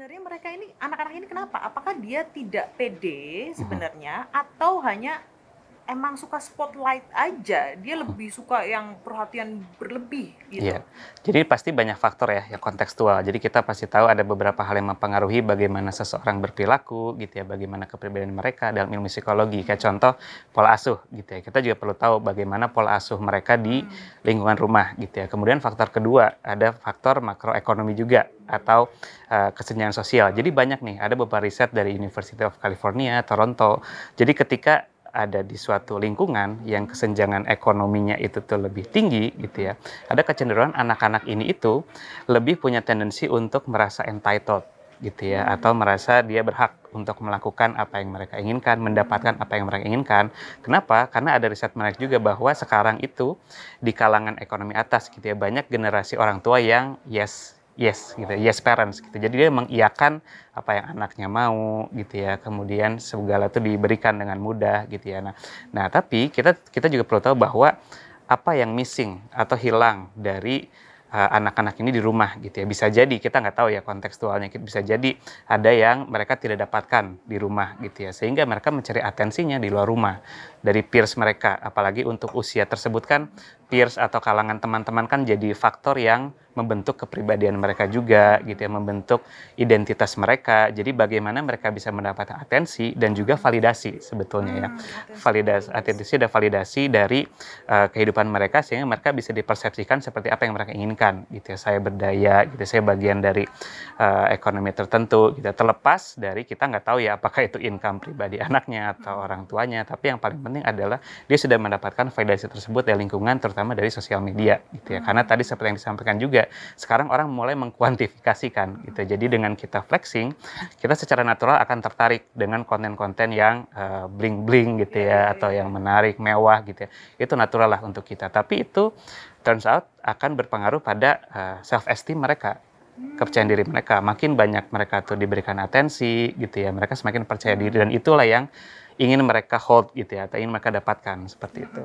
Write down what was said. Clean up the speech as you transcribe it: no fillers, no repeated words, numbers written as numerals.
sebenarnya mereka ini, anak-anak ini kenapa? Apakah dia tidak pede Mhm. sebenarnya atau hanya emang suka spotlight aja? Dia lebih suka yang perhatian berlebih gitu. Iya, jadi pasti banyak faktor ya yang kontekstual. Jadi kita pasti tahu ada beberapa hal yang mempengaruhi bagaimana seseorang berperilaku gitu ya, bagaimana kepribadian mereka dalam ilmu psikologi. Kayak contoh pola asuh gitu ya. Kita juga perlu tahu bagaimana pola asuh mereka di lingkungan rumah gitu ya. Kemudian faktor kedua ada faktor makroekonomi juga atau kesenjangan sosial. Jadi banyak nih, ada beberapa riset dari University of California, Toronto. Jadi ketika ada di suatu lingkungan yang kesenjangan ekonominya itu tuh lebih tinggi gitu ya, ada kecenderungan anak-anak ini itu lebih punya tendensi untuk merasa entitled gitu ya, atau merasa dia berhak untuk melakukan apa yang mereka inginkan, mendapatkan apa yang mereka inginkan. Kenapa? Karena ada riset menarik juga bahwa sekarang itu di kalangan ekonomi atas gitu ya, banyak generasi orang tua yang yes gitu, yes parents gitu. Jadi dia mengiyakan apa yang anaknya mau gitu ya. Kemudian segala itu diberikan dengan mudah gitu ya. Nah, tapi kita juga perlu tahu bahwa apa yang missing atau hilang dari anak-anak ini di rumah gitu ya. Bisa jadi, kita nggak tahu ya kontekstualnya, bisa jadi ada yang mereka tidak dapatkan di rumah gitu ya, sehingga mereka mencari atensinya di luar rumah dari peers mereka. Apalagi untuk usia tersebut kan, peers atau kalangan teman-teman kan jadi faktor yang membentuk kepribadian mereka juga gitu ya, membentuk identitas mereka. Jadi bagaimana mereka bisa mendapatkan atensi dan juga validasi sebetulnya ya. Atensi dan validasi. Atensi dan validasi dari kehidupan mereka, sehingga mereka bisa dipersepsikan seperti apa yang mereka inginkan gitu ya. Saya berdaya gitu, saya bagian dari ekonomi tertentu gitu. Terlepas dari kita nggak tahu ya apakah itu income pribadi anaknya atau orang tuanya, tapi yang paling penting adalah dia sudah mendapatkan validasi tersebut dari lingkungan, terutama dari sosial media gitu ya. Karena tadi seperti yang disampaikan juga, sekarang orang mulai mengkuantifikasikan gitu. Jadi dengan kita flexing, kita secara natural akan tertarik dengan konten-konten yang bling-bling gitu ya, atau yang menarik, mewah gitu ya. Itu natural lah untuk kita. Tapi itu turns out akan berpengaruh pada self esteem mereka, kepercayaan diri mereka. Makin banyak mereka tuh diberikan atensi gitu ya, mereka semakin percaya diri, dan itulah yang ingin mereka hold gitu ya, atau ingin mereka dapatkan seperti itu.